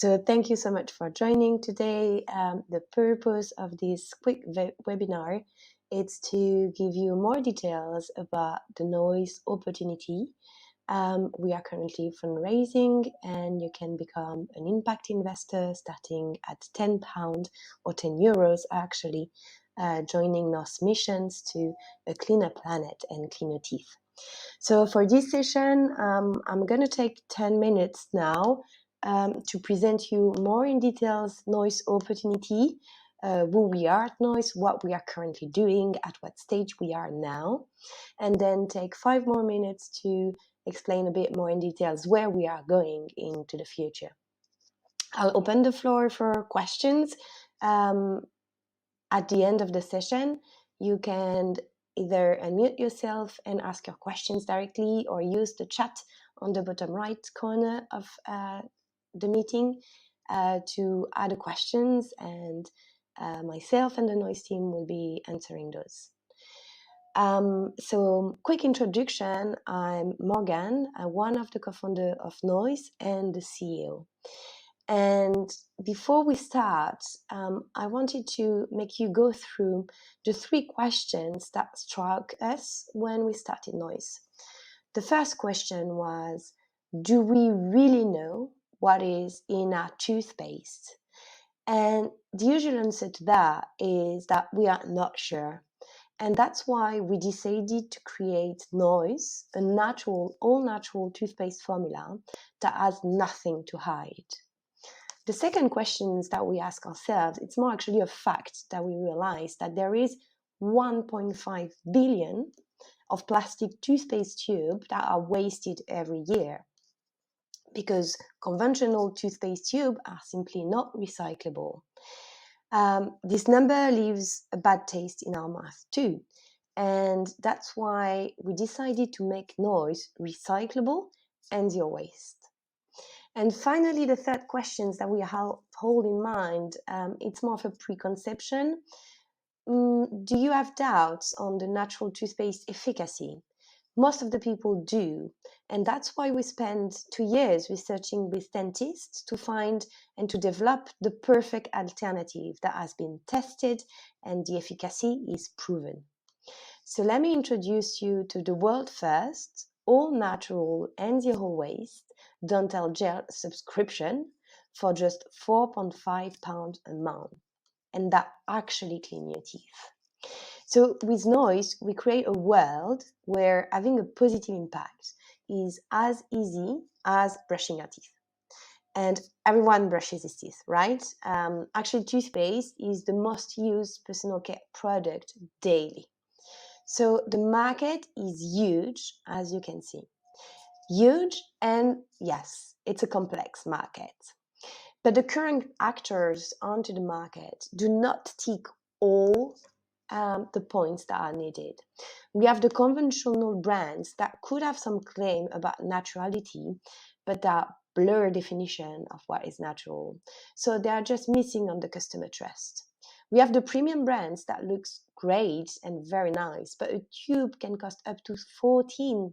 So thank you so much for joining today. The purpose of this quick webinar is to give you more details about the NOICE opportunity. We are currently fundraising, and you can become an impact investor starting at £10 or €10 actually, joining NOICE missions to a cleaner planet and cleaner teeth. So for this session, I'm going to take 10 minutes now to present you more in details NOICE opportunity, who we are at NOICE, what we are currently doing, at what stage we are now, and then take 5 more minutes to explain a bit more in details where we are going into the future. I'll open the floor for questions. At the end of the session, you can either unmute yourself and ask your questions directly, or use the chat on the bottom right corner of the meeting to add the questions, and myself and the NOICE team will be answering those. So quick introduction, I'm Morgane, one of the co-founder of NOICE and the CEO. And before we start, I wanted to make you go through the 3 questions that struck us when we started NOICE. The first question was, do we really know what is in our toothpaste? And the usual answer to that is that we are not sure. And that's why we decided to create NOICE, a natural, all-natural toothpaste formula that has nothing to hide. The second question that we ask ourselves, it's more actually a fact that we realize that there is 1.5 billion of plastic toothpaste tubes that are wasted every year, because conventional toothpaste tubes are simply not recyclable. This number leaves a bad taste in our mouth too, and that's why we decided to make NOICE recyclable and zero waste. And finally, the third question that we hold in mind, it's more of a preconception. Do you have doubts on the natural toothpaste efficacy? Most of the people do, and that's why we spent 2 years researching with dentists to find and to develop the perfect alternative that has been tested and the efficacy is proven. So let me introduce you to the world first, all natural and zero waste dental gel subscription for just £4.5 a month, and that actually clean your teeth. So with NOICE, we create a world where having a positive impact is as easy as brushing your teeth. And everyone brushes his teeth, right? Actually, toothpaste is the most used personal care product daily. So the market is huge, as you can see. Huge, and yes, it's a complex market. But the current actors onto the market do not tick all the points that are needed. We have the conventional brands that could have some claim about naturality, but that blur definition of what is natural. So they are just missing on the customer trust. We have the premium brands that looks great and very nice, but a tube can cost up to £14,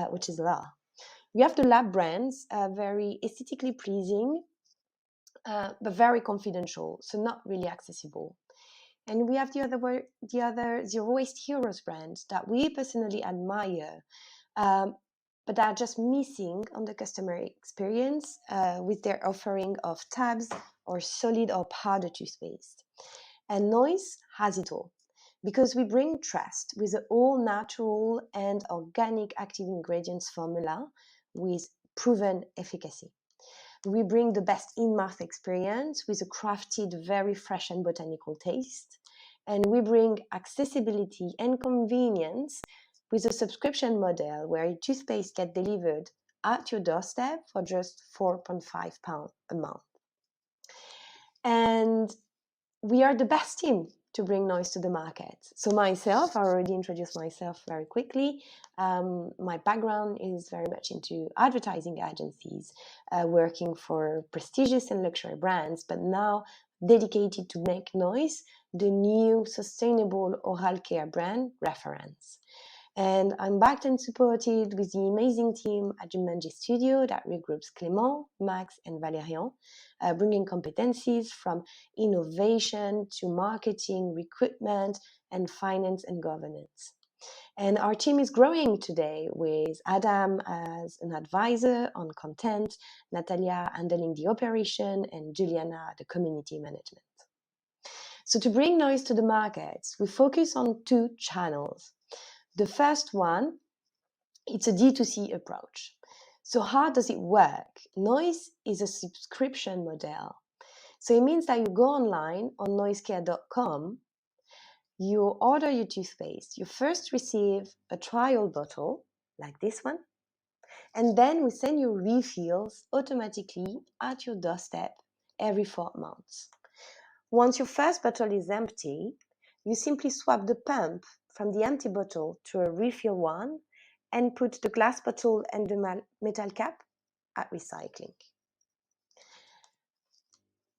which is a lot. We have the lab brands, very aesthetically pleasing, but very confidential, so not really accessible. And we have the other zero waste heroes brands that we personally admire, but are just missing on the customer experience with their offering of tabs or solid or powder toothpaste. And NOICE has it all, because we bring trust with an all-natural and organic active ingredients formula with proven efficacy. We bring the best in-mouth experience with a crafted, very fresh and botanical taste. And we bring accessibility and convenience with a subscription model where your toothpaste gets delivered at your doorstep for just £4.5 a month. And we are the best team to bring NOICE to the market. So myself, I already introduced myself very quickly. My background is very much into advertising agencies, working for prestigious and luxury brands, but now dedicated to make NOICE the new sustainable oral care brand reference. And I'm backed and supported with the amazing team at Jumanji Studio that regroups Clément, Max, and Valérian, bringing competencies from innovation to marketing, recruitment, and finance and governance. And our team is growing today with Adam as an advisor on content, Natalia handling the operation, and Juliana the community management. So to bring NOICE to the markets, we focus on two channels. The first one, it's a D2C approach. So how does it work? NOICE is a subscription model. So it means that you go online on noicecare.com, you order your toothpaste, you first receive a trial bottle, like this one, and then we send you refills automatically at your doorstep every 4 months. Once your first bottle is empty, you simply swap the pump from the empty bottle to a refill one and put the glass bottle and the metal cap at recycling.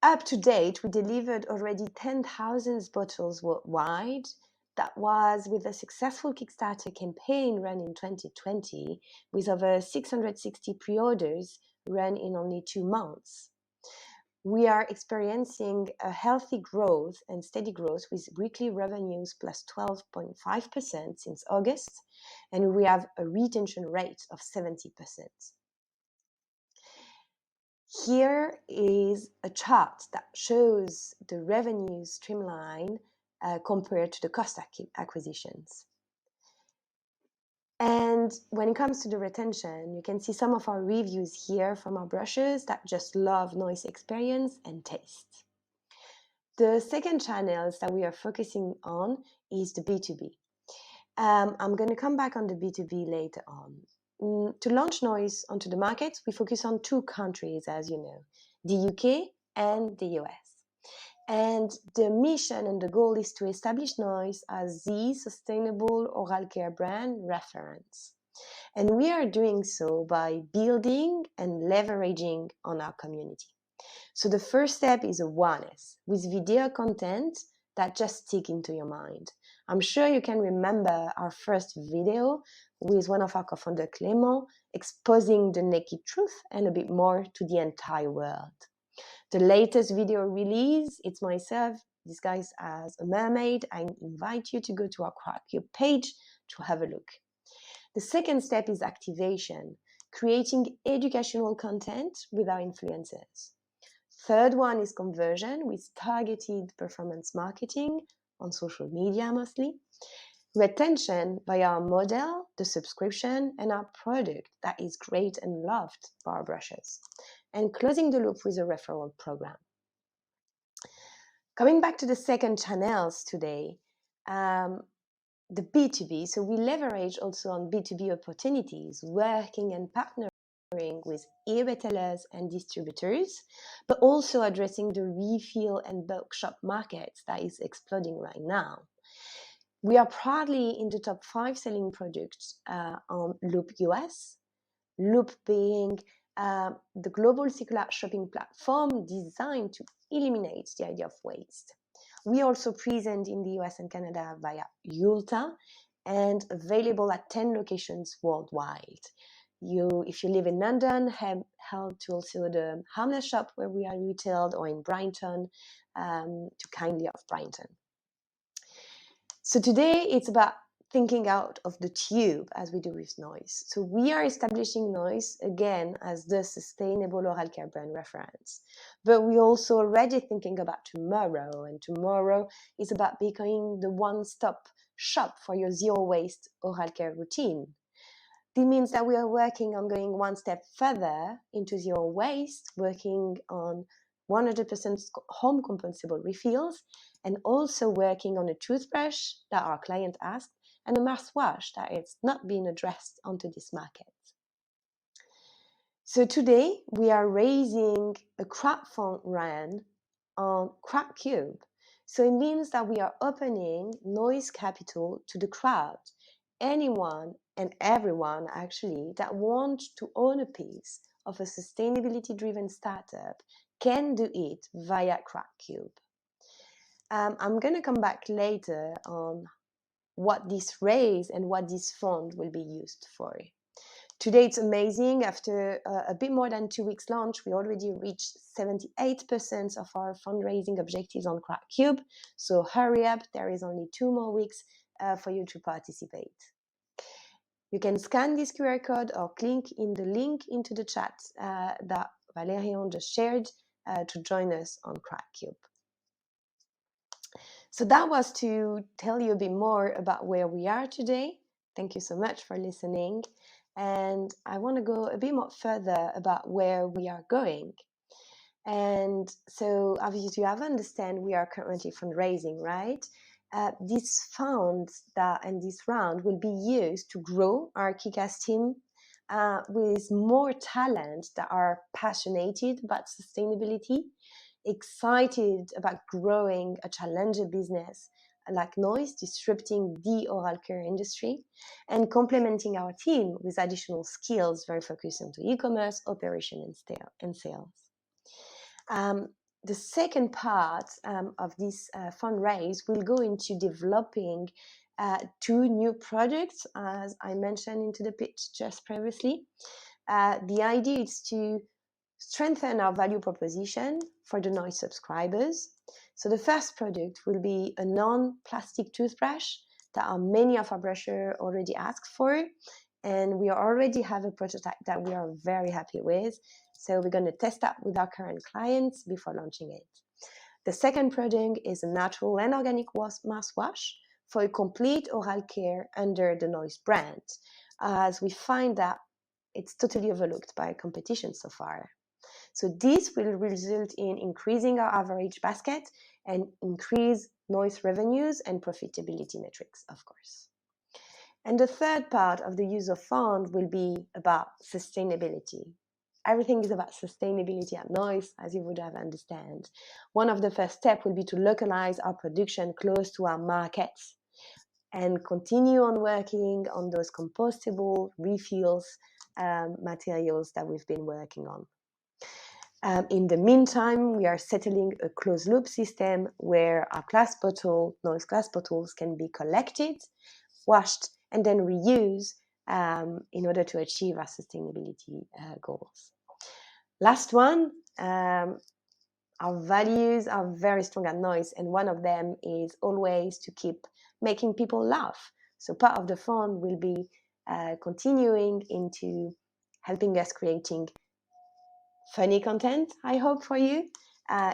Up to date, we delivered already 10,000 bottles worldwide. That was with a successful Kickstarter campaign run in 2020 with over 660 pre-orders run in only 2 months. We are experiencing a healthy growth and steady growth with weekly revenues plus 12.5% since August, and we have a retention rate of 70%. Here is a chart that shows the revenue streamline compared to the cost acquisitions. And when it comes to the retention, you can see some of our reviews here from our brushes that just love NOICE experience and taste. The second channels that we are focusing on is the B2B. I'm going to come back on the B2B later on. To launch NOICE onto the market, we focus on 2 countries, as you know, the UK and the US. And the mission and the goal is to establish NOICE as the sustainable oral care brand reference. And we are doing so by building and leveraging on our community. So the first step is awareness with video content that just stick into your mind. I'm sure you can remember our first video with one of our co-founder, Clément, exposing the naked truth and a bit more to the entire world. The latest video release, it's myself disguised as a mermaid. I invite you to go to our crowdfund page to have a look. The second step is activation, creating educational content with our influencers. Third one is conversion with targeted performance marketing on social media mostly. Retention via our model, the subscription, and our product that is great and loved by our brushes. And closing the loop with a referral program. Coming back to the second channels today, the B2B. So we leverage also on B2B opportunities, working and partnering with e-retailers and distributors, but also addressing the refill and bulk shop markets that is exploding right now. We are proudly in the top 5 selling products on Loop US, Loop being the global circular shopping platform designed to eliminate the idea of waste. We are also present in the US and Canada via Ulta and available at 10 locations worldwide. If you live in London, head to also the Harmless shop where we are retailed, or in Brighton, to Kindly of Brighton. So today it's about thinking out of the tube as we do with NOICE. So we are establishing NOICE again as the sustainable oral care brand reference. But we're also already thinking about tomorrow, and tomorrow is about becoming the one-stop shop for your zero waste oral care routine. This means that we are working on going one step further into zero waste, working on 100% home compostable refills, and also working on a toothbrush that our client asked and a mouthwash that has not been addressed onto this market. So today we are raising a crowdfund run on Crowdcube. So it means that we are opening NOICE Capital to the crowd. Anyone and everyone actually that wants to own a piece of a sustainability-driven startup can do it via Crowdcube. I'm going to come back later on what this raise and what this fund will be used for. Today, it's amazing. After a bit more than 2 weeks launch, we already reached 78% of our fundraising objectives on Cube. So hurry up, there is only 2 more weeks for you to participate. You can scan this QR code or click in the link into the chat that Valérian just shared to join us on Cube. So that was to tell you a bit more about where we are today. Thank you so much for listening. And I want to go a bit more further about where we are going. And so obviously you have to understand we are currently fundraising, right? These funds and this round will be used to grow our kick-ass team with more talent that are passionate about sustainability, excited about growing a challenger business like NOICE, disrupting the oral care industry, and complementing our team with additional skills very focused into e-commerce, operation, and sales. The second part of this fundraise will go into developing 2 new products, as I mentioned into the pitch just previously. The idea is to strengthen our value proposition for the NOICE subscribers. So the first product will be a non-plastic toothbrush that many of our brushers already asked for, and we already have a prototype that we are very happy with. So we're going to test that with our current clients before launching it. The second product is a natural and organic mouthwash for a complete oral care under the NOICE brand, as we find that it's totally overlooked by competition so far. So this will result in increasing our average basket and increase NOICE revenues and profitability metrics, of course. And the third part of the use of fund will be about sustainability. Everything is about sustainability at NOICE, as you would have understand. One of the first steps will be to localize our production close to our markets and continue on working on those compostable refills materials that we've been working on. In the meantime, we are settling a closed loop system where our NOICE glass bottles can be collected, washed, and then reused in order to achieve our sustainability goals. Last one, our values are very strong at NOICE, and one of them is always to keep making people laugh. So part of the fund will be continuing into helping us creating funny content, I hope, for you,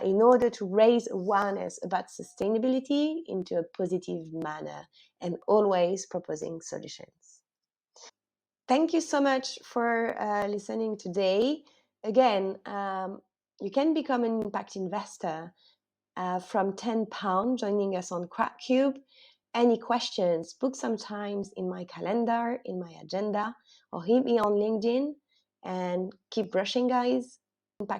in order to raise awareness about sustainability into a positive manner and always proposing solutions. Thank you so much for listening today. Again, you can become an impact investor from £10 joining us on Cube. Any questions, book some times in my calendar, in my agenda, or hit me on LinkedIn, and keep brushing, guys.